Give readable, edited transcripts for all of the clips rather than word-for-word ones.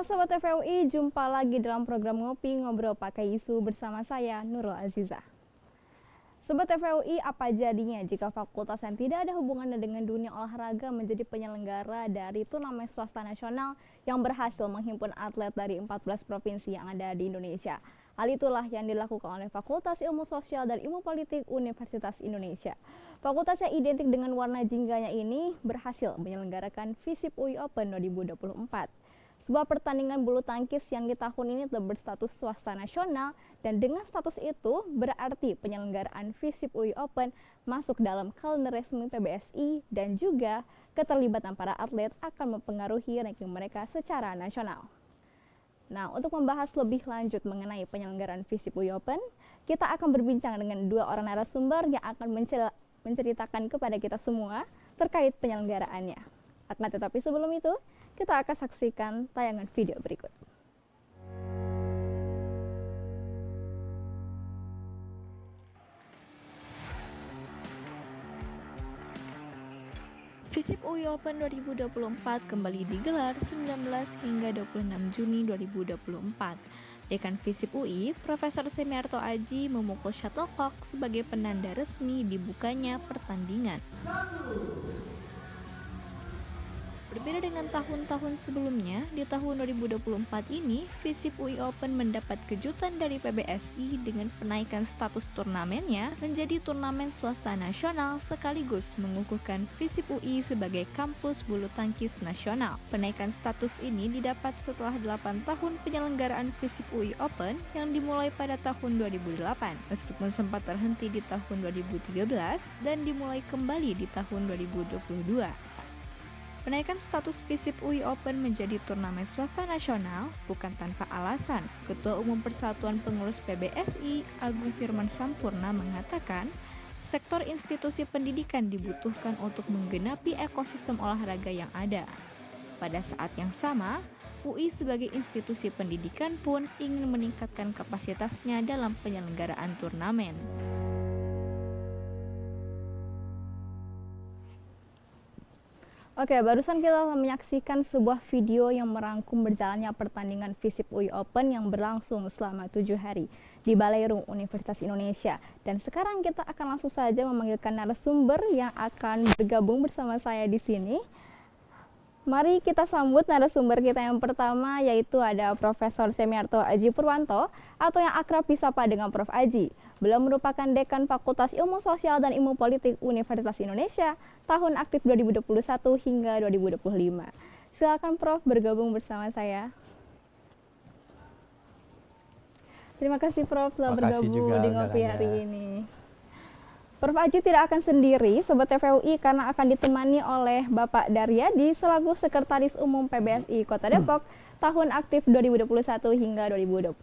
Halo Sobat FUI, jumpa lagi dalam program Ngopi Ngobrol Pakai Isu bersama saya, Nurul Aziza. Sobat FUI, apa jadinya jika fakultas yang tidak ada hubungannya dengan dunia olahraga menjadi penyelenggara dari turnamen swasta nasional yang berhasil menghimpun atlet dari 14 provinsi yang ada di Indonesia? Hal itulah yang dilakukan oleh Fakultas Ilmu Sosial dan Ilmu Politik Universitas Indonesia. Fakultas yang identik dengan warna jingganya ini berhasil menyelenggarakan FISIP UI Open 2024. Sebuah pertandingan bulu tangkis yang di tahun ini telah berstatus swasta nasional, dan dengan status itu berarti penyelenggaraan FISIP UI Open masuk dalam kalender resmi PBSI dan juga keterlibatan para atlet akan mempengaruhi ranking mereka secara nasional. Nah, untuk membahas lebih lanjut mengenai penyelenggaraan FISIP UI Open, kita akan berbincang dengan dua orang narasumber yang akan menceritakan kepada kita semua terkait penyelenggaraannya. Akan tetapi sebelum itu, kita akan saksikan tayangan video berikut. FISIP UI Open 2024 kembali digelar 19 hingga 26 Juni 2024. Dekan FISIP UI, Profesor Semiarto Aji memukul shuttlecock sebagai penanda resmi dibukanya pertandingan. Berbeda dengan tahun-tahun sebelumnya, di tahun 2024 ini, FISIP UI Open mendapat kejutan dari PBSI dengan penaikan status turnamennya menjadi turnamen swasta nasional sekaligus mengukuhkan FISIP UI sebagai kampus bulu tangkis nasional. Penaikan status ini didapat setelah 8 tahun penyelenggaraan FISIP UI Open yang dimulai pada tahun 2008, meskipun sempat terhenti di tahun 2013 dan dimulai kembali di tahun 2022. Penaikan status FISIP UI Open menjadi turnamen swasta nasional bukan tanpa alasan. Ketua Umum Persatuan Pengurus PBSI, Agung Firman Sampurna mengatakan, sektor institusi pendidikan dibutuhkan untuk menggenapi ekosistem olahraga yang ada. Pada saat yang sama, UI sebagai institusi pendidikan pun ingin meningkatkan kapasitasnya dalam penyelenggaraan turnamen. Oke, barusan kita menyaksikan sebuah video yang merangkum berjalannya pertandingan FISIP UI Open yang berlangsung selama 7 hari di Baleirung Universitas Indonesia. Dan sekarang kita akan langsung saja memanggilkan narasumber yang akan bergabung bersama saya di sini. Mari kita sambut narasumber kita yang pertama, yaitu ada Profesor Semiarto Aji Purwanto atau yang akrab disapa dengan Prof. Aji. Beliau merupakan Dekan Fakultas Ilmu Sosial dan Ilmu Politik Universitas Indonesia tahun aktif 2021 hingga 2025. Silakan Prof bergabung bersama saya. Terima kasih Prof telah bergabung di Ngopi hari ini. Prof Aji tidak akan sendiri, Sobat FUI, karena akan ditemani oleh Bapak Daryadi selaku Sekretaris Umum PBSI Kota Depok tahun aktif 2021 hingga 2025.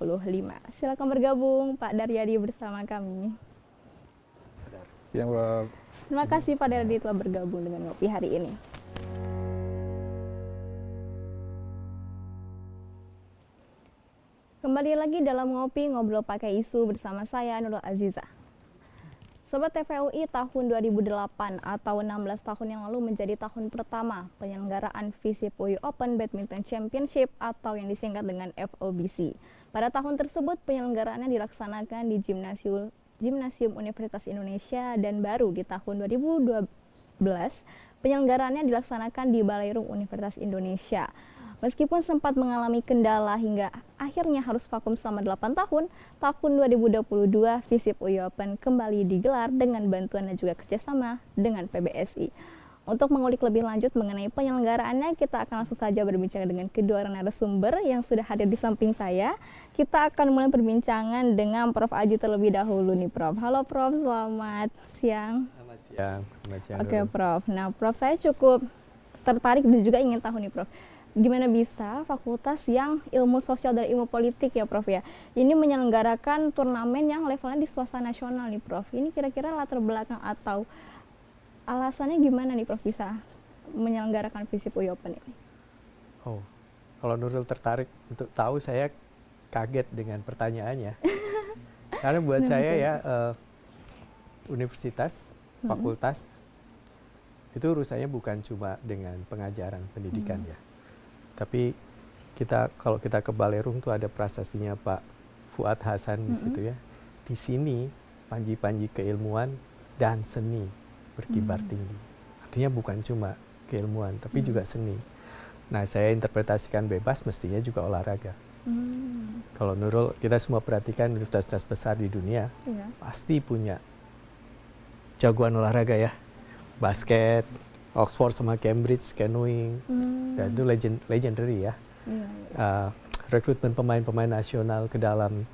Silakan bergabung Pak Daryadi bersama kami. Terima kasih Pak Daryadi telah bergabung dengan Ngopi hari ini. Kembali lagi dalam Ngopi Ngobrol Pakai Isu bersama saya Nurul Aziza. Sobat TVUI, tahun 2008 atau 16 tahun yang lalu menjadi tahun pertama penyelenggaraan FISIP UI Open Badminton Championship atau yang disingkat dengan FOBC. Pada tahun tersebut penyelenggaraannya dilaksanakan di Gimnasium Universitas Indonesia, dan baru di tahun 2012 penyelenggaraannya dilaksanakan di Baleirung Universitas Indonesia. Meskipun sempat mengalami kendala hingga akhirnya harus vakum selama 8 tahun, tahun 2022 FISIP UI Open kembali digelar dengan bantuan dan juga kerjasama dengan PBSI. Untuk mengulik lebih lanjut mengenai penyelenggaraannya, kita akan langsung saja berbincang dengan kedua orang narasumber yang sudah hadir di samping saya. Kita akan mulai perbincangan dengan Prof. Aji terlebih dahulu nih Prof. Halo Prof, selamat siang. Selamat siang. Oke Prof, nah Prof, saya cukup tertarik dan juga ingin tahu nih Prof, gimana bisa fakultas yang ilmu sosial dan ilmu politik ya Prof ya, ini menyelenggarakan turnamen yang levelnya di swasta nasional nih Prof. Ini kira-kira latar belakang atau alasannya gimana nih Prof bisa menyelenggarakan FISIP UI Open ini? Oh, kalau Nurul tertarik untuk tahu, saya kaget dengan pertanyaannya. Karena buat saya ya, universitas, fakultas, itu urusannya bukan cuma dengan pengajaran pendidikan ya. Tapi kalau kita ke Balerung tuh ada prasastinya Pak Fuad Hasan di situ ya. Di sini panji-panji keilmuan dan seni berkibar tinggi. Artinya bukan cuma keilmuan, tapi juga seni. Nah, saya interpretasikan bebas mestinya juga olahraga. Kalau Nurul, kita semua perhatikan universitas besar di dunia, pasti punya jagoan olahraga ya. Basket, Oxford sama Cambridge, canoeing, dan itu legendary ya. Rekrutmen pemain-pemain nasional ke dalam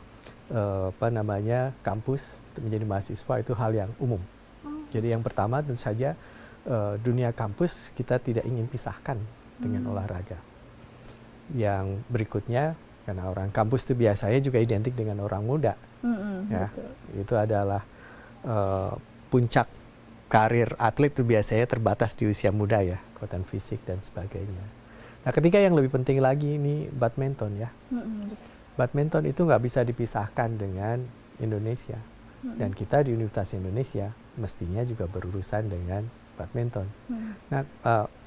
kampus untuk menjadi mahasiswa itu hal yang umum. Jadi yang pertama tentu saja dunia kampus kita tidak ingin pisahkan dengan olahraga. Yang berikutnya, karena orang kampus itu biasanya juga identik dengan orang muda, ya, itu adalah puncak karir atlet itu biasanya terbatas di usia muda ya, kekuatan fisik dan sebagainya. Nah, ketiga yang lebih penting lagi ini badminton ya. Badminton itu nggak bisa dipisahkan dengan Indonesia. Dan kita di Universitas Indonesia mestinya juga berurusan dengan badminton. Nah,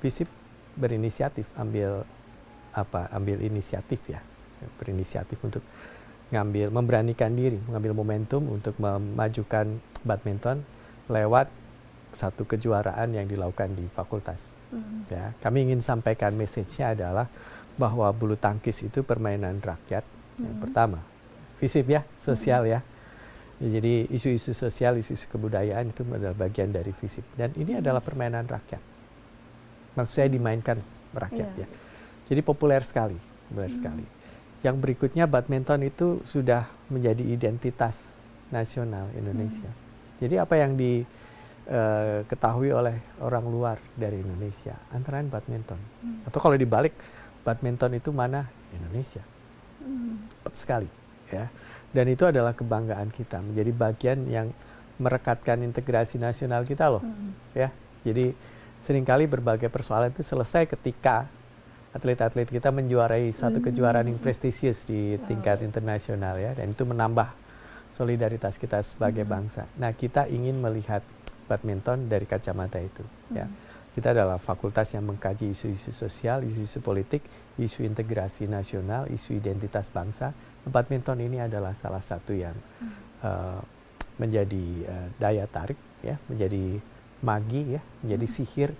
FISIP berinisiatif ambil inisiatif ya, berinisiatif untuk memberanikan diri, mengambil momentum untuk memajukan badminton lewat satu kejuaraan yang dilakukan di fakultas. Ya, kami ingin sampaikan message-nya adalah bahwa bulu tangkis itu permainan rakyat. Yang pertama, FISIP ya, sosial ya. Jadi isu-isu sosial, isu-isu kebudayaan itu adalah bagian dari FISIP. Dan ini adalah permainan rakyat. Maksud saya dimainkan rakyat ya. Jadi populer sekali, Yang berikutnya badminton itu sudah menjadi identitas nasional Indonesia. Jadi apa yang diketahui oleh orang luar dari Indonesia, antara lain badminton. Atau kalau dibalik, badminton itu mana? Indonesia. Sekali. Ya, dan itu adalah kebanggaan kita menjadi bagian yang merekatkan integrasi nasional kita loh, ya. Jadi seringkali berbagai persoalan itu selesai ketika atlet-atlet kita menjuarai satu kejuaraan yang prestisius di tingkat internasional ya, dan itu menambah solidaritas kita sebagai bangsa. Nah, kita ingin melihat badminton dari kacamata itu, ya. Kita adalah fakultas yang mengkaji isu-isu sosial, isu-isu politik, isu integrasi nasional, isu identitas bangsa. Badminton ini adalah salah satu yang menjadi daya tarik, ya, menjadi magi, ya, menjadi sihir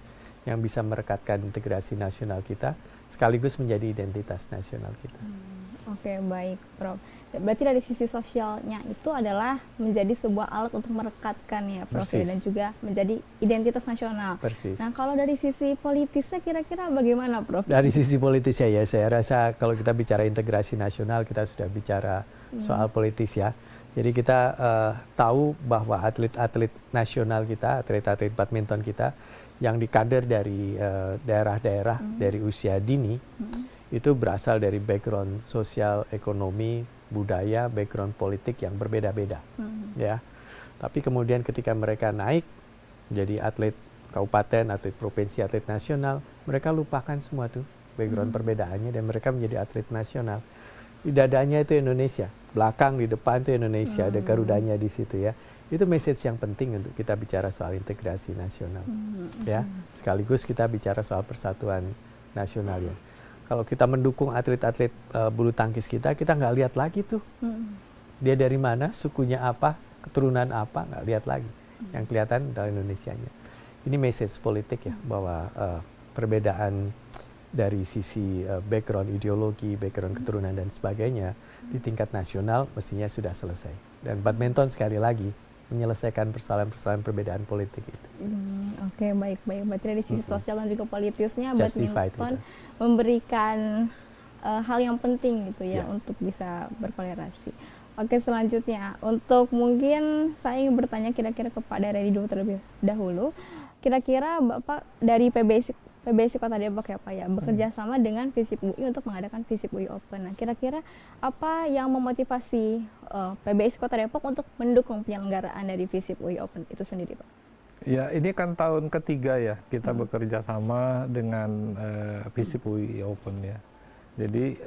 yang bisa merekatkan integrasi nasional kita, sekaligus menjadi identitas nasional kita. Oke, baik, Prof. Berarti dari sisi sosialnya itu adalah menjadi sebuah alat untuk merekatkan ya, Prof, dan juga menjadi identitas nasional. Persis. Nah, kalau dari sisi politisnya kira-kira bagaimana, Prof? Dari sisi politisnya ya, saya rasa kalau kita bicara integrasi nasional, kita sudah bicara soal politis ya. Jadi kita tahu bahwa atlet-atlet nasional kita, atlet-atlet badminton kita, yang dikader dari daerah-daerah dari usia dini, itu berasal dari background sosial, ekonomi, budaya, background politik yang berbeda-beda, ya. Tapi kemudian ketika mereka naik jadi atlet kabupaten, atlet provinsi, atlet nasional, mereka lupakan semua tuh background perbedaannya dan mereka menjadi atlet nasional. Di dadanya itu Indonesia, belakang di depan itu Indonesia, ada Garudanya di situ ya. Itu message yang penting untuk kita bicara soal integrasi nasional, ya. Sekaligus kita bicara soal persatuan nasional ya. Kalau kita mendukung atlet-atlet bulu tangkis kita nggak lihat lagi tuh dia dari mana, sukunya apa, keturunan apa, nggak lihat lagi. Yang kelihatan adalah Indonesianya. Ini message politik ya, bahwa perbedaan dari sisi background ideologi, background keturunan dan sebagainya di tingkat nasional mestinya sudah selesai. Dan badminton sekali lagi menyelesaikan persoalan-persoalan perbedaan politik itu. Oke, baik. Berarti dari sisi sosial dan juga politisnya, Justified badminton memberikan hal yang penting gitu ya, untuk bisa berkolerasi. Oke, selanjutnya untuk mungkin saya ingin bertanya kira-kira kepada Redido terlebih dahulu. Kira-kira Bapak dari PBSI Kota Depok ya Pak ya, bekerja sama dengan FISIP UI untuk mengadakan FISIP UI Open. Nah, kira-kira apa yang memotivasi PBSI Kota Depok untuk mendukung penyelenggaraan dari FISIP UI Open itu sendiri, Pak? Ya, ini kan tahun ketiga ya kita bekerja sama dengan FISIP UI Open ya. Jadi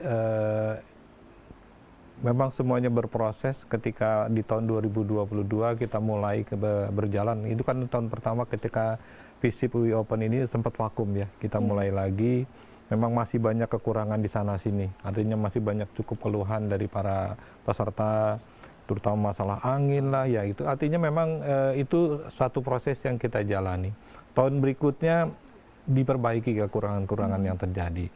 memang semuanya berproses. Ketika di tahun 2022 kita mulai berjalan. Itu kan tahun pertama ketika FISIP UI Open ini sempat vakum ya. Kita mulai lagi memang masih banyak kekurangan di sana sini. Artinya masih banyak cukup keluhan dari para peserta, terutama masalah angin lah ya, itu artinya memang itu suatu proses yang kita jalani. Tahun berikutnya diperbaiki kekurangan-kekurangan yang terjadi.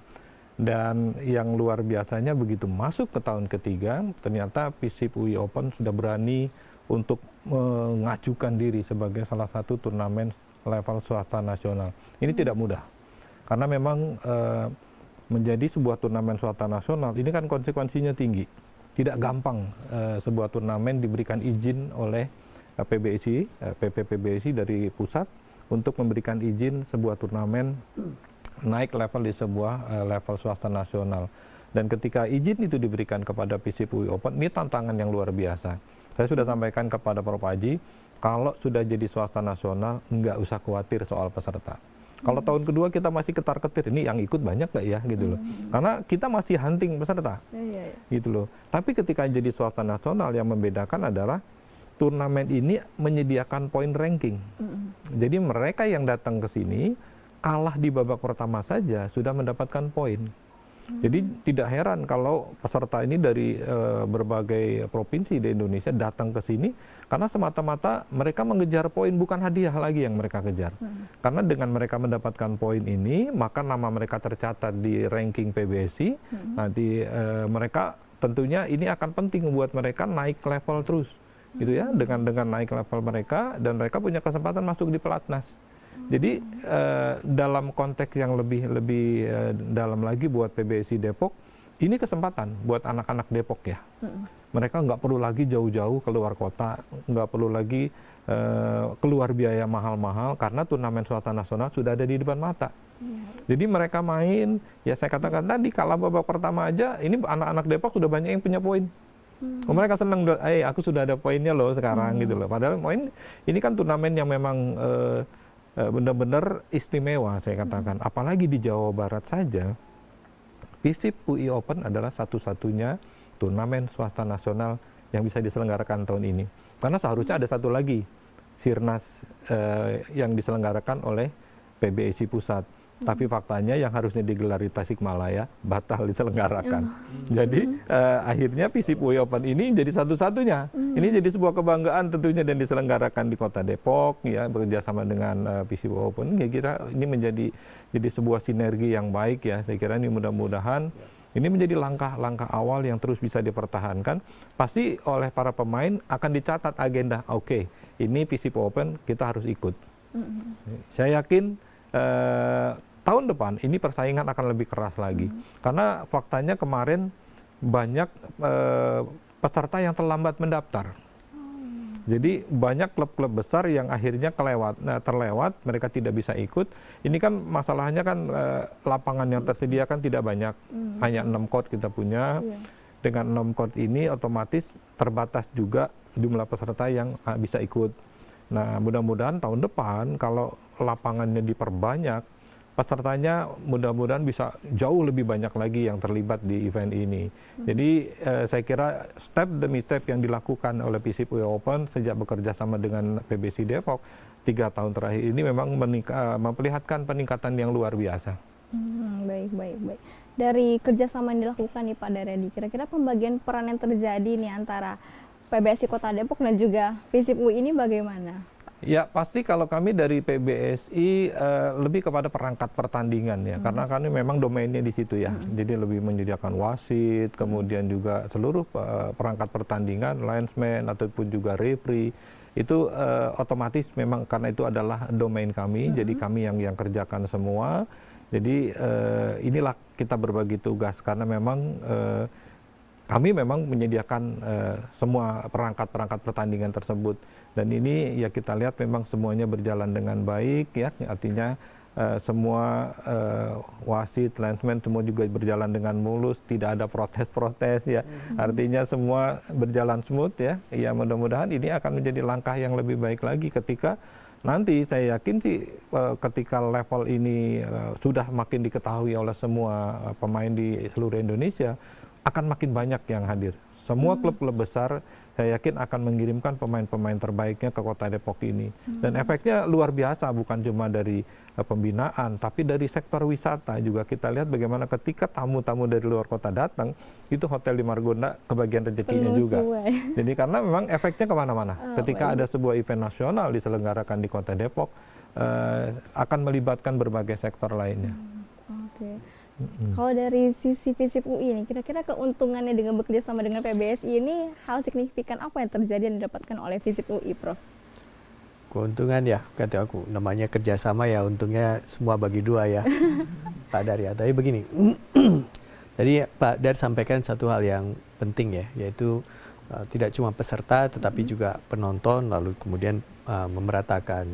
Dan yang luar biasanya begitu masuk ke tahun ketiga, ternyata FISIP UI Open sudah berani untuk mengajukan diri sebagai salah satu turnamen level swasta nasional. Ini tidak mudah, karena memang menjadi sebuah turnamen swasta nasional ini kan konsekuensinya tinggi. Tidak gampang sebuah turnamen diberikan izin oleh PBSI, PBSI dari pusat untuk memberikan izin sebuah turnamen naik level di sebuah level swasta nasional. Dan ketika izin itu diberikan kepada FISIP UI Open, ini tantangan yang luar biasa. Saya sudah sampaikan kepada Prof. Haji, kalau sudah jadi swasta nasional, nggak usah khawatir soal peserta. Kalau tahun kedua kita masih ketar-ketir, ini yang ikut banyak nggak ya, gitu loh. Karena kita masih hunting peserta, gitu loh. Tapi ketika jadi swasta nasional, yang membedakan adalah turnamen ini menyediakan poin ranking. Jadi mereka yang datang ke sini, kalah di babak pertama saja sudah mendapatkan poin. Jadi tidak heran kalau peserta ini dari berbagai provinsi di Indonesia datang ke sini karena semata-mata mereka mengejar poin, bukan hadiah lagi yang mereka kejar. Karena dengan mereka mendapatkan poin ini, maka nama mereka tercatat di ranking PBSI. Nanti mereka tentunya ini akan penting buat mereka naik level terus, gitu ya. Dengan naik level mereka, dan mereka punya kesempatan masuk di pelatnas. Jadi dalam konteks yang lebih dalam lagi buat PBSI Depok, ini kesempatan buat anak-anak Depok ya. Mereka nggak perlu lagi jauh-jauh keluar kota, nggak perlu lagi keluar biaya mahal-mahal karena turnamen swasta nasional sudah ada di depan mata. Jadi mereka main, ya saya katakan tadi, kalah babak pertama aja, ini anak-anak Depok sudah banyak yang punya poin. Mereka senang, aku sudah ada poinnya loh sekarang gitu loh. Padahal poin ini kan turnamen yang memang benar-benar istimewa saya katakan. Apalagi di Jawa Barat saja, FISIP UI Open adalah satu-satunya turnamen swasta nasional yang bisa diselenggarakan tahun ini. Karena seharusnya ada satu lagi, Sirnas yang diselenggarakan oleh PBSI Pusat. Tapi faktanya yang harusnya digelar di Tasikmalaya batal diselenggarakan. Jadi akhirnya FISIP UI Open ini jadi satu-satunya. Ini jadi sebuah kebanggaan tentunya, dan diselenggarakan di Kota Depok ya, bekerjasama dengan FISIP UI Open. Ya, ini menjadi sebuah sinergi yang baik ya. Saya kira ini mudah-mudahan ini menjadi langkah-langkah awal yang terus bisa dipertahankan. Pasti oleh para pemain akan dicatat agenda. Oke, ini FISIP Open kita harus ikut. Saya yakin tahun depan ini persaingan akan lebih keras lagi. Karena faktanya kemarin banyak peserta yang terlambat mendaftar. Jadi banyak klub-klub besar yang akhirnya terlewat, mereka tidak bisa ikut. Ini kan masalahnya kan lapangan yang tersedia kan tidak banyak. Hanya 6 court kita punya. Dengan 6 court ini otomatis terbatas juga jumlah peserta yang bisa ikut. Nah, mudah-mudahan tahun depan kalau lapangannya diperbanyak, pesertanya mudah-mudahan bisa jauh lebih banyak lagi yang terlibat di event ini. Jadi saya kira step demi step yang dilakukan oleh FISIP UI Open sejak bekerja sama dengan PBSI Depok 3 tahun terakhir ini memang memperlihatkan peningkatan yang luar biasa. Baik. Dari kerjasama yang dilakukan nih Pak Daryadi, kira-kira pembagian peran yang terjadi nih antara PBSI Kota Depok dan juga FISIP UI ini bagaimana? Ya pasti kalau kami dari PBSI lebih kepada perangkat pertandingan ya, karena kami memang domainnya di situ ya. Jadi lebih menyediakan wasit, kemudian juga seluruh perangkat pertandingan, linesman ataupun juga referee itu otomatis memang karena itu adalah domain kami. Jadi kami yang kerjakan semua. Jadi inilah kita berbagi tugas karena memang kami memang menyediakan semua perangkat-perangkat pertandingan tersebut, dan ini ya kita lihat memang semuanya berjalan dengan baik ya, artinya semua wasit, linesman semua juga berjalan dengan mulus, tidak ada protes-protes ya, artinya semua berjalan smooth ya. Ya mudah-mudahan ini akan menjadi langkah yang lebih baik lagi ketika nanti saya yakin sih ketika level ini sudah makin diketahui oleh semua pemain di seluruh Indonesia, akan makin banyak yang hadir. Semua klub-klub besar saya yakin akan mengirimkan pemain-pemain terbaiknya ke Kota Depok ini. Dan efeknya luar biasa, bukan cuma dari pembinaan, tapi dari sektor wisata juga kita lihat bagaimana ketika tamu-tamu dari luar kota datang, itu Hotel di Margonda kebagian rezekinya juga. Jadi karena memang efeknya kemana-mana. Ketika ada sebuah event nasional diselenggarakan di Kota Depok, akan melibatkan berbagai sektor lainnya. Oke. Kalau dari sisi FISIP UI ini, kira-kira keuntungannya dengan bekerja sama dengan PBSI ini, hal signifikan apa yang terjadi dan didapatkan oleh FISIP UI, Prof? Keuntungan ya, kata aku, namanya kerjasama ya, untungnya semua bagi dua ya, Pak Dar ya. Tapi begini, tadi Pak Dar sampaikan satu hal yang penting ya, yaitu tidak cuma peserta, tetapi juga penonton, lalu kemudian memeratakan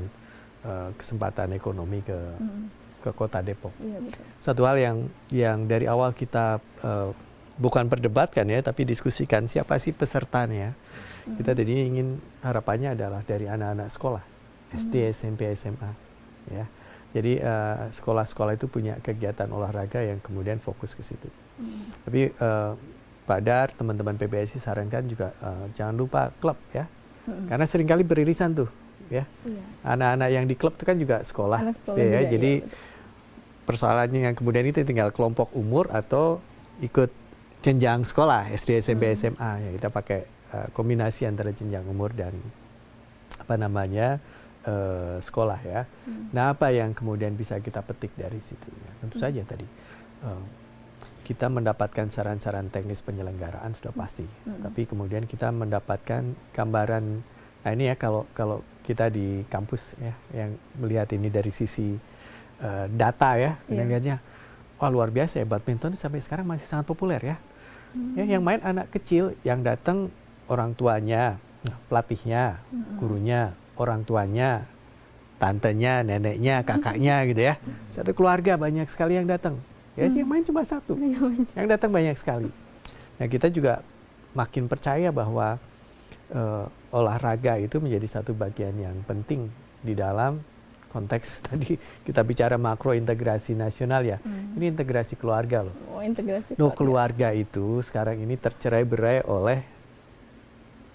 kesempatan ekonomi ke Kota Depok. Iya, betul. Satu hal yang dari awal kita bukan perdebatkan ya, tapi diskusikan siapa sih pesertanya. Kita tadi ingin harapannya adalah dari anak-anak sekolah, SD, SMP, SMA. Ya. Jadi sekolah-sekolah itu punya kegiatan olahraga yang kemudian fokus ke situ. Tapi Pak Dar, teman-teman PBSI sarankan juga jangan lupa klub ya, karena seringkali beririsan tuh. Ya, anak-anak yang di klub itu kan juga sekolah, SD ya. Jadi persoalannya yang kemudian itu tinggal kelompok umur atau ikut jenjang sekolah SD, SMP, SMA. Ya, kita pakai kombinasi antara jenjang umur dan sekolah ya. Nah, apa yang kemudian bisa kita petik dari situ? Ya, tentu saja tadi kita mendapatkan saran-saran teknis penyelenggaraan sudah pasti. Tapi kemudian kita mendapatkan gambaran. Nah ini ya kalau kita di kampus ya yang melihat ini dari sisi data ya, lihatnya wah luar biasa ya, badminton sampai sekarang masih sangat populer ya. Ya yang main anak kecil, yang datang orang tuanya, pelatihnya, gurunya, orang tuanya, tantenya, neneknya, kakaknya gitu ya. Satu keluarga banyak sekali yang datang. Ya yang main cuma satu, yang datang banyak sekali. Nah kita juga makin percaya bahwa olahraga itu menjadi satu bagian yang penting di dalam konteks tadi kita bicara makro integrasi nasional ya. Ini integrasi keluarga loh. Oh, integrasi keluarga itu sekarang ini tercerai-berai oleh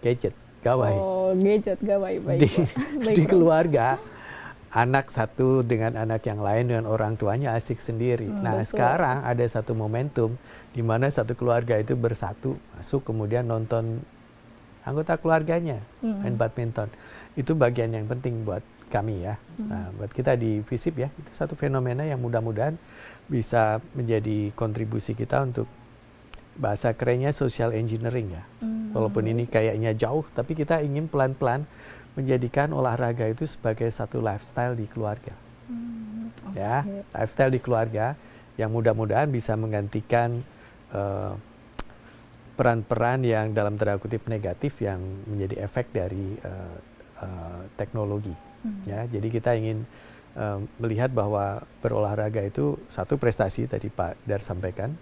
gadget, gawai. Oh, gadget, gawai. Baik. Di keluarga, anak satu dengan anak yang lain dengan orang tuanya asik sendiri. Nah, betul. Sekarang ada satu momentum di mana satu keluarga itu bersatu, masuk kemudian nonton anggota keluarganya main badminton. Itu bagian yang penting buat kami ya. Nah, buat kita di FISIP ya, itu satu fenomena yang mudah-mudahan bisa menjadi kontribusi kita untuk bahasa kerennya social engineering ya. Walaupun ini kayaknya jauh, tapi kita ingin pelan-pelan menjadikan olahraga itu sebagai satu lifestyle di keluarga. Ya, lifestyle di keluarga yang mudah-mudahan bisa menggantikan peran-peran yang dalam tanda kutip negatif yang menjadi efek dari teknologi. Ya, jadi kita ingin melihat bahwa berolahraga itu satu prestasi tadi Pak Dar sampaikan,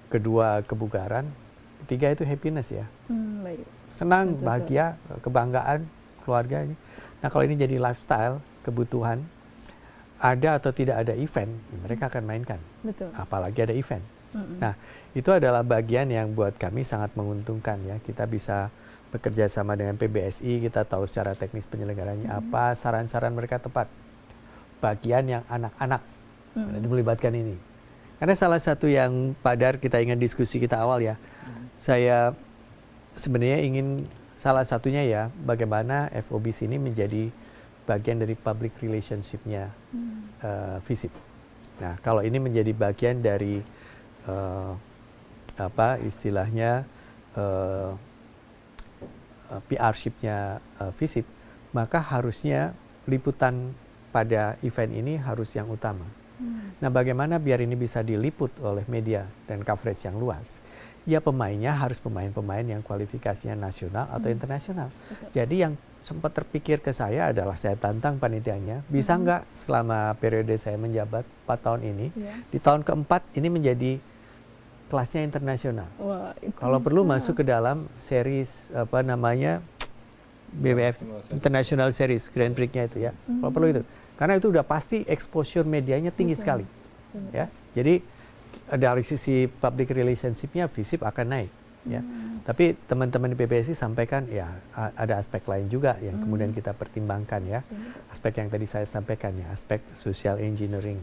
kedua kebugaran, ketiga itu happiness ya, Baik. senang, Betul. bahagia, kebanggaan keluarga. Nah kalau ini jadi lifestyle, kebutuhan, ada atau tidak ada event, mereka akan mainkan. Betul. Apalagi ada event. Nah itu adalah bagian yang buat kami sangat menguntungkan ya. Kita bisa bekerja sama dengan PBSI, kita tahu secara teknis penyelenggaranya apa, saran-saran mereka tepat. Bagian yang anak-anak, itu melibatkan ini. Karena salah satu yang Pak Dar kita ingat diskusi kita awal ya, saya sebenarnya ingin salah satunya ya, bagaimana FOBIS ini menjadi bagian dari public relationship-nya FISIP. Nah kalau ini menjadi bagian dari apa istilahnya PR-ship-nya FISIP, maka harusnya liputan pada event ini harus yang utama. Nah bagaimana biar ini bisa diliput oleh media dan coverage yang luas? Ya pemainnya harus pemain-pemain yang kualifikasinya nasional atau internasional. Jadi yang sempat terpikir ke saya adalah saya tantang panitianya, bisa nggak selama periode saya menjabat 4 tahun ini, di tahun keempat ini menjadi kelasnya internasional. Wah, kalau perlu masuk ke dalam series apa namanya BWF International Series Grand Prix-nya itu ya. Kalau perlu itu. Karena itu udah pasti exposure medianya tinggi sekali. Ya. Jadi dari sisi public relationship-nya FISIP akan naik. Ya. Tapi teman-teman di PBSI sampaikan ya ada aspek lain juga yang kemudian kita pertimbangkan ya. Aspek yang tadi saya sampaikan ya, aspek social engineering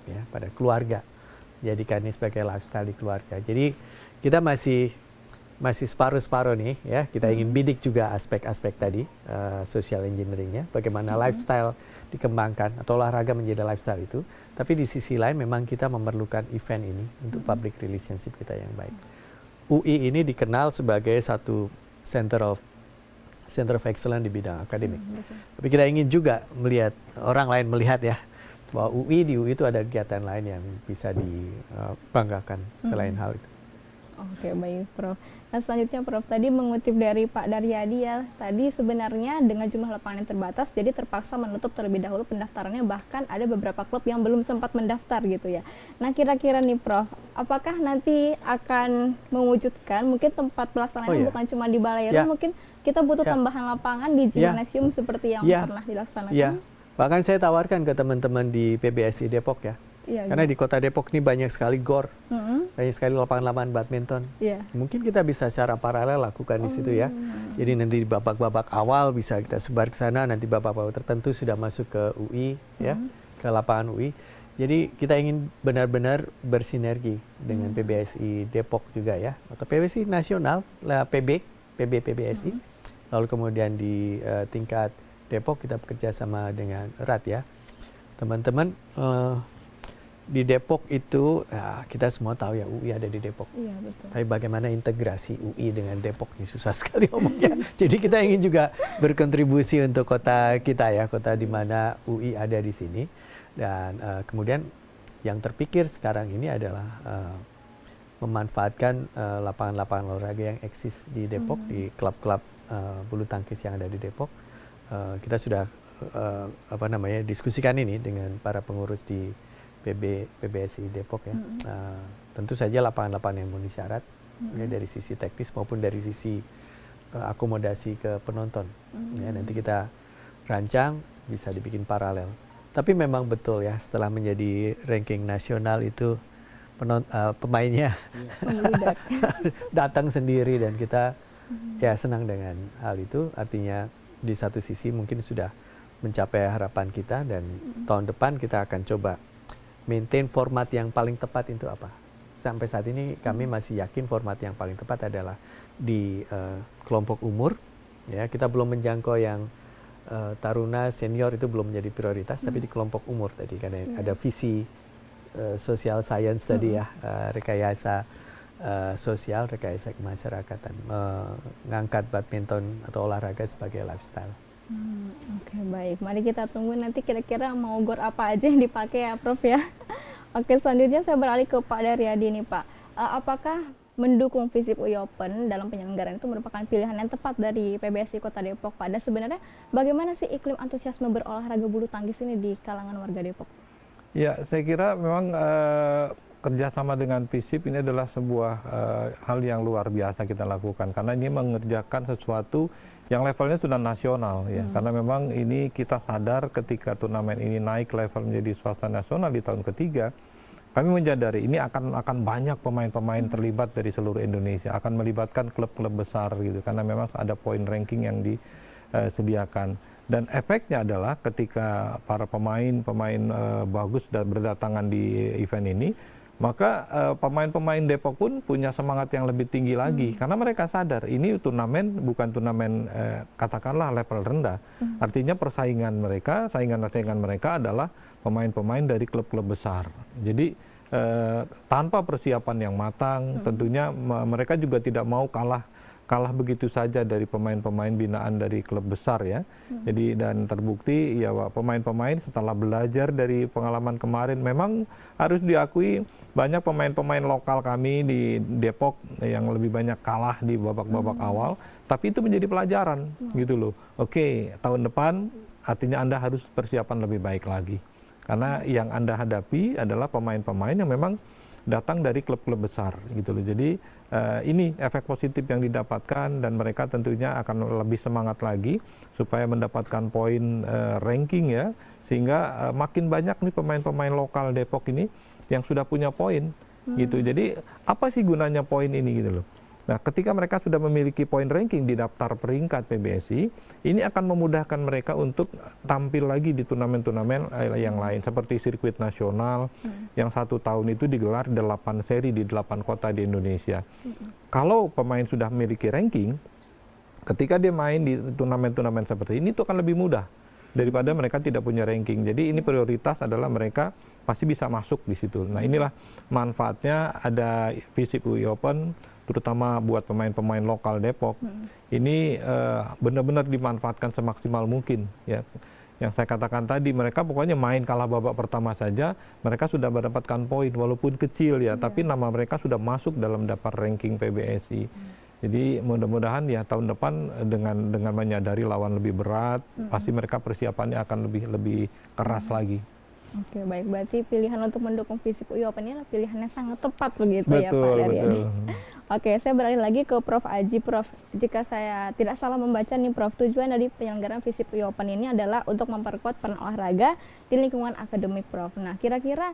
ya pada keluarga. Jadikan ini sebagai lifestyle di keluarga. Jadi kita masih separuh-separuh nih ya. Kita ingin bidik juga aspek-aspek tadi social engineering-nya, bagaimana lifestyle dikembangkan atau olahraga menjadi lifestyle itu. Tapi di sisi lain memang kita memerlukan event ini untuk public relationship kita yang baik. UI ini dikenal sebagai satu center of excellence di bidang akademik. Tapi kita ingin juga melihat orang lain melihat ya bahwa di UI itu ada kegiatan lain yang bisa dibanggakan selain hal itu. Oke, baik Prof. Nah selanjutnya Prof, tadi mengutip dari Pak Daryadi ya, tadi sebenarnya dengan jumlah lapangan yang terbatas, jadi terpaksa menutup terlebih dahulu pendaftarannya, bahkan ada beberapa klub yang belum sempat mendaftar gitu ya. Nah kira-kira nih Prof, apakah nanti akan mewujudkan mungkin tempat pelaksanaannya bukan cuma di Balai Rum, mungkin kita butuh tambahan lapangan di gimnasium seperti yang pernah dilaksanakan? Iya, bahkan saya tawarkan ke teman-teman di PBSI Depok ya. Karena di kota Depok ini banyak sekali GOR, banyak sekali lapangan-lapangan badminton. Mungkin kita bisa secara paralel lakukan di situ ya. Jadi nanti di babak-babak awal bisa kita sebar ke sana, nanti babak-babak tertentu sudah masuk ke UI ya, ke lapangan UI. Jadi kita ingin benar-benar bersinergi dengan PBSI Depok juga ya, atau PBSI nasional, PBSI. Lalu kemudian di tingkat Depok kita bekerja sama dengan erat ya. Teman-teman di Depok itu kita semua tahu ya UI ada di Depok. Iya, betul. Tapi bagaimana integrasi UI dengan Depok ini susah sekali ngomongnya. Jadi kita ingin juga berkontribusi untuk kota kita ya, kota di mana UI ada di sini. Dan kemudian yang terpikir sekarang ini adalah memanfaatkan lapangan-lapangan olahraga yang eksis di Depok, di klub-klub bulu tangkis yang ada di Depok. Kita sudah diskusikan ini dengan para pengurus di PBSI Depok ya. Tentu saja lapangan-lapangan yang memenuhi syarat ya, dari sisi teknis maupun dari sisi akomodasi ke penonton. Ya, nanti kita rancang bisa dibikin paralel. Tapi memang betul ya, setelah menjadi ranking nasional itu pemainnya datang sendiri dan kita ya senang dengan hal itu. Artinya di satu sisi mungkin sudah mencapai harapan kita dan tahun depan kita akan coba maintain format yang paling tepat itu apa. Sampai saat ini kami masih yakin format yang paling tepat adalah di kelompok umur. Ya, kita belum menjangkau yang taruna senior itu belum menjadi prioritas, tapi di kelompok umur tadi karena ada visi social science tadi ya, rekayasa sosial, rekayasa kemasyarakatan, mengangkat badminton atau olahraga sebagai lifestyle. Oke, baik. Mari kita tunggu nanti kira-kira mau GOR apa aja yang dipakai ya Prof ya. Oke, selanjutnya saya beralih ke Pak Daryadi nih Pak. Apakah mendukung FISIP UI Open dalam penyelenggaraan itu merupakan pilihan yang tepat dari PBSI Kota Depok Pak? Dan sebenarnya bagaimana sih iklim antusiasme berolahraga bulu tangkis ini di kalangan warga Depok? Ya, saya kira memang kerjasama dengan FISIP ini adalah sebuah hal yang luar biasa kita lakukan karena ini mengerjakan sesuatu yang levelnya sudah nasional ya, karena memang ini kita sadar ketika turnamen ini naik level menjadi swasta nasional di tahun ketiga, kami menyadari ini akan banyak pemain-pemain terlibat dari seluruh Indonesia, akan melibatkan klub-klub besar gitu, karena memang ada poin ranking yang disediakan. Dan efeknya adalah ketika para pemain bagus dan berdatangan di event ini, maka pemain-pemain Depok pun punya semangat yang lebih tinggi lagi karena mereka sadar ini turnamen bukan turnamen katakanlah level rendah. Artinya saingan mereka adalah pemain-pemain dari klub-klub besar. Jadi tanpa persiapan yang matang, tentunya mereka juga tidak mau kalah begitu saja dari pemain-pemain binaan dari klub besar ya. Jadi dan terbukti ya pemain-pemain setelah belajar dari pengalaman kemarin memang harus diakui banyak pemain-pemain lokal kami di Depok yang lebih banyak kalah di babak-babak awal, tapi itu menjadi pelajaran gitu loh. Oke, tahun depan artinya Anda harus persiapan lebih baik lagi. Karena yang Anda hadapi adalah pemain-pemain yang memang datang dari klub-klub besar gitu loh. Jadi ini efek positif yang didapatkan dan mereka tentunya akan lebih semangat lagi supaya mendapatkan poin ranking ya, sehingga makin banyak nih pemain-pemain lokal Depok ini yang sudah punya poin gitu. Jadi apa sih gunanya poin ini gitu loh. Nah, ketika mereka sudah memiliki poin ranking di daftar peringkat PBSI, ini akan memudahkan mereka untuk tampil lagi di turnamen-turnamen yang lain, seperti sirkuit nasional yang 1 tahun itu digelar 8 seri di 8 kota di Indonesia. Kalau pemain sudah memiliki ranking, ketika dia main di turnamen-turnamen seperti ini, itu akan lebih mudah daripada mereka tidak punya ranking. Jadi ini prioritas adalah mereka pasti bisa masuk di situ. Nah, inilah manfaatnya ada FISIP UI Open, terutama buat pemain-pemain lokal Depok. Ini benar-benar dimanfaatkan semaksimal mungkin ya. Yang saya katakan tadi, mereka pokoknya main kalah babak pertama saja, mereka sudah mendapatkan poin walaupun kecil ya, tapi nama mereka sudah masuk dalam daftar ranking PBSI. Jadi mudah-mudahan ya tahun depan dengan menyadari lawan lebih berat, pasti mereka persiapannya akan lebih keras lagi. Oke, baik. Berarti pilihan untuk mendukung FISIP UI Open ini adalah pilihannya sangat tepat begitu ya Pak Betul, Daryadi. betul. Oke, saya beralih lagi ke Prof. Aji. Prof, jika saya tidak salah membaca nih Prof, tujuan dari penyelenggaraan FISIP UI Open ini adalah untuk memperkuat peran olahraga di lingkungan akademik Prof. Nah, kira-kira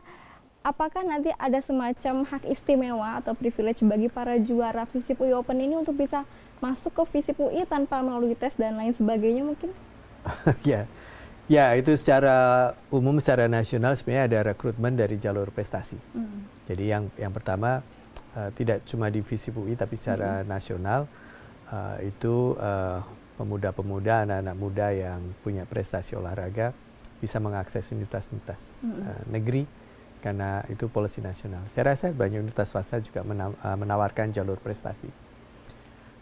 apakah nanti ada semacam hak istimewa atau privilege bagi para juara FISIP UI Open ini untuk bisa masuk ke FISIP UI tanpa melalui tes dan lain sebagainya mungkin? Ya, itu secara umum, secara nasional sebenarnya ada rekrutmen dari jalur prestasi. Jadi yang pertama tidak cuma di FISIP UI tapi secara nasional itu pemuda-pemuda, anak-anak muda yang punya prestasi olahraga bisa mengakses universitas negeri karena itu policy nasional. Saya rasa banyak universitas swasta juga menawarkan jalur prestasi.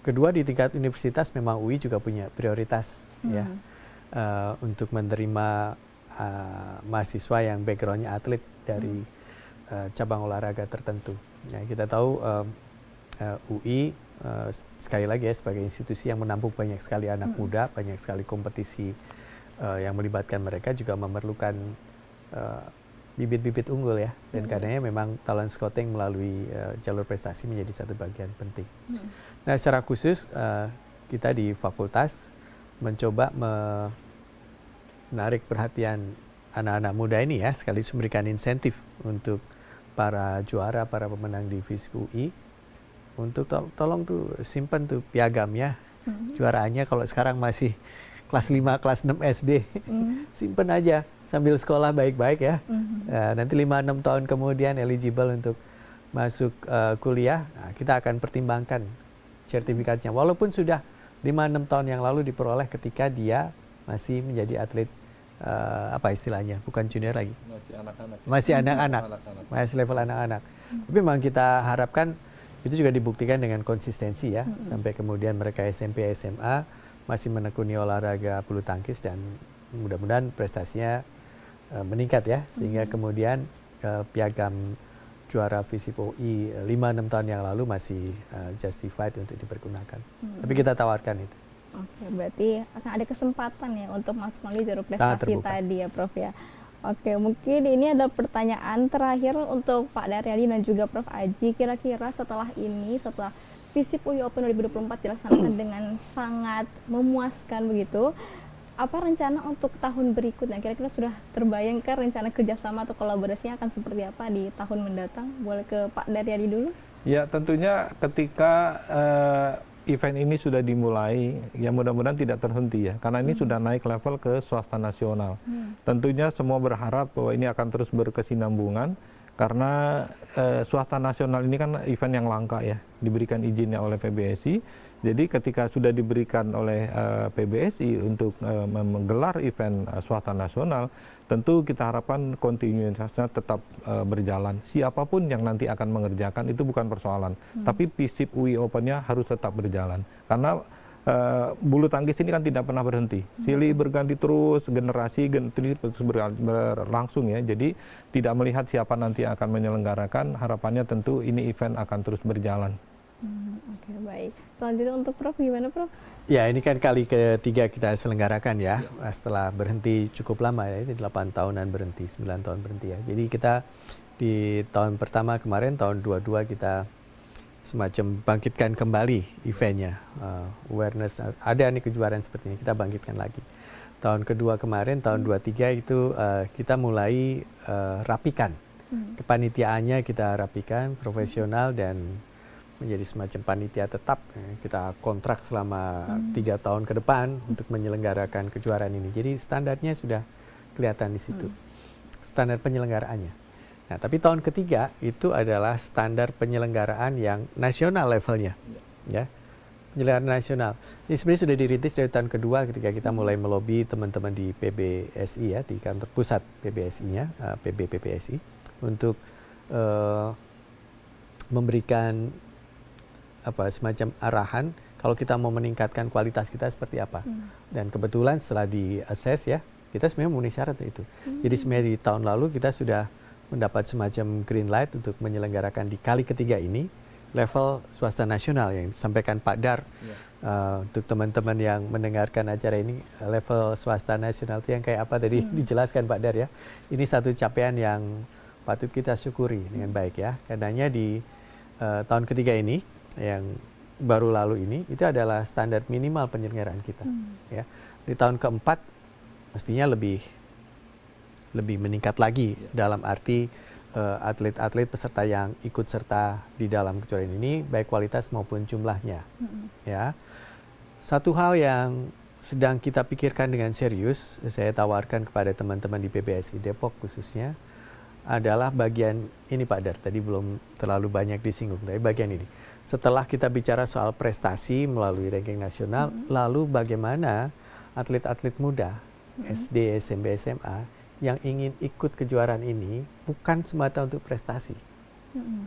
Kedua, di tingkat universitas memang UI juga punya prioritas ya. Untuk menerima mahasiswa yang backgroundnya atlet dari cabang olahraga tertentu. Nah, kita tahu UI sekali lagi ya sebagai institusi yang menampung banyak sekali anak muda, banyak sekali kompetisi yang melibatkan mereka juga memerlukan bibit-bibit unggul ya. Dan karenanya memang talent scouting melalui jalur prestasi menjadi satu bagian penting. Nah, secara khusus kita di fakultas mencoba menarik perhatian anak-anak muda ini ya, sekaligus memberikan insentif untuk para juara, para pemenang di FISIP UI untuk tolong tuh simpen tuh piagamnya, juaraannya kalau sekarang masih kelas 5, kelas 6 SD, simpen aja sambil sekolah baik-baik ya. Nanti 5-6 tahun kemudian eligible untuk masuk kuliah, nah, kita akan pertimbangkan sertifikatnya walaupun sudah 5-6 tahun yang lalu diperoleh ketika dia masih menjadi atlet apa istilahnya, bukan junior lagi, masih anak-anak, masih level anak-anak. Tapi memang kita harapkan itu juga dibuktikan dengan konsistensi ya, sampai kemudian mereka SMP, SMA masih menekuni olahraga bulu tangkis dan mudah-mudahan prestasinya meningkat ya, sehingga kemudian piagam juara FISIP UI 5-6 tahun yang lalu masih justified untuk dipergunakan. Tapi kita tawarkan itu. Oke, berarti akan ada kesempatan ya untuk masuk melalui jalur prestasi tadi ya Prof ya. Oke, mungkin ini ada pertanyaan terakhir untuk Pak Daryadi dan juga Prof Aji. Kira-kira setelah ini, setelah FISIP UI Open 2024 dilaksanakan dengan sangat memuaskan begitu, apa rencana untuk tahun berikutnya? Kira-kira sudah terbayangkan rencana kerjasama atau kolaborasinya akan seperti apa di tahun mendatang? Boleh ke Pak Daryadi dulu? Ya, tentunya ketika event ini sudah dimulai, ya mudah-mudahan tidak terhenti ya, karena ini sudah naik level ke swasta nasional. Tentunya semua berharap bahwa ini akan terus berkesinambungan, karena swasta nasional ini kan event yang langka ya, diberikan izinnya oleh PBSI. Jadi ketika sudah diberikan oleh PBSI untuk menggelar event swasta nasional, tentu kita harapkan kontinuitasnya tetap berjalan. Siapapun yang nanti akan mengerjakan itu bukan persoalan, tapi FISIP UI Open-nya harus tetap berjalan. Karena bulu tangkis ini kan tidak pernah berhenti. Silih berganti terus, generasi terus berlangsung ya. Jadi tidak melihat siapa nanti akan menyelenggarakan, harapannya tentu ini event akan terus berjalan. Oke, baik. Selanjutnya untuk Prof, gimana Prof? Ya, ini kan kali ketiga kita selenggarakan ya, setelah berhenti cukup lama ya, ini 8 tahunan berhenti, 9 tahun berhenti ya. Jadi kita di tahun pertama kemarin, tahun 22 kita semacam bangkitkan kembali eventnya, awareness, ada nih kejuaraan seperti ini, kita bangkitkan lagi. Tahun kedua kemarin, tahun 23 itu kita mulai rapikan Kepanitiaannya kita rapikan, profesional dan menjadi semacam panitia tetap. Kita kontrak selama 3 tahun ke depan untuk menyelenggarakan kejuaraan ini. Jadi standarnya sudah kelihatan di situ, standar penyelenggaraannya. Nah, tapi tahun ketiga itu adalah standar penyelenggaraan yang nasional levelnya, ya, penyelenggaraan nasional. Ini sebenarnya sudah dirintis dari tahun kedua ketika kita mulai melobi teman-teman di PBSI ya, di kantor pusat PBSI-nya, PBPPSI, untuk memberikan semacam arahan kalau kita mau meningkatkan kualitas kita seperti apa. Dan kebetulan setelah di-assess ya, kita sebenarnya memenuhi syarat itu. Jadi sebenarnya di tahun lalu kita sudah mendapat semacam green light untuk menyelenggarakan di kali ketiga ini level swasta nasional yang disampaikan Pak Dar. Untuk teman-teman yang mendengarkan acara ini, level swasta nasional itu yang kayak apa tadi dijelaskan Pak Dar ya. Ini satu capaian yang patut kita syukuri dengan baik ya. Karenanya di tahun ketiga ini yang baru lalu ini itu adalah standar minimal penyelenggaraan kita. Ya. Di tahun keempat mestinya lebih meningkat lagi dalam arti atlet-atlet peserta yang ikut serta di dalam kejuaraan ini baik kualitas maupun jumlahnya. Ya. Satu hal yang sedang kita pikirkan dengan serius, saya tawarkan kepada teman-teman di PBSI Depok khususnya adalah bagian ini Pak Dar, tadi belum terlalu banyak disinggung, tapi bagian ini. Setelah kita bicara soal prestasi melalui ranking nasional, lalu bagaimana atlet-atlet muda, SD, SMP, SMA, yang ingin ikut kejuaraan ini bukan semata untuk prestasi,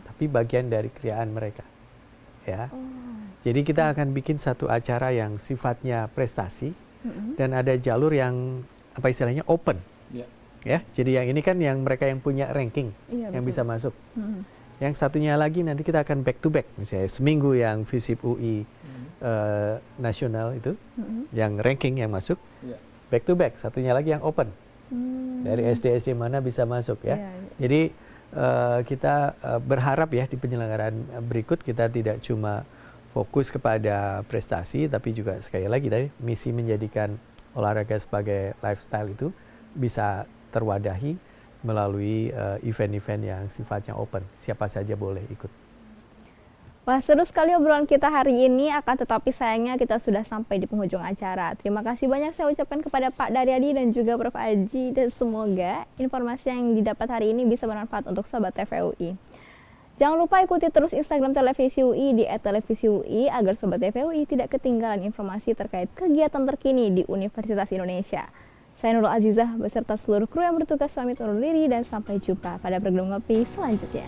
tapi bagian dari keriaan mereka. Ya. Jadi kita akan bikin satu acara yang sifatnya prestasi, dan ada jalur yang apa istilahnya open. Ya, jadi yang ini kan yang mereka yang punya ranking yang bisa masuk. Yang satunya lagi nanti kita akan back to back, misalnya seminggu yang FISIP UI nasional itu, yang ranking yang masuk, back to back. Satunya lagi yang open, dari SD mana bisa masuk ya. Jadi kita berharap ya di penyelenggaraan berikut kita tidak cuma fokus kepada prestasi, tapi juga sekali lagi tadi misi menjadikan olahraga sebagai lifestyle itu bisa terwadahi melalui event-event yang sifatnya open. Siapa saja boleh ikut. Wah, seru sekali obrolan kita hari ini, akan tetapi sayangnya kita sudah sampai di penghujung acara. Terima kasih banyak saya ucapkan kepada Pak Daryadi dan juga Prof. Aji, dan semoga informasi yang didapat hari ini bisa bermanfaat untuk Sobat TVUI. Jangan lupa ikuti terus Instagram Televisi UI di @televisiui agar Sobat TVUI tidak ketinggalan informasi terkait kegiatan terkini di Universitas Indonesia. Saya Nurul Azizah beserta seluruh kru yang bertugas pamit undur diri dan sampai jumpa pada program ngopi selanjutnya.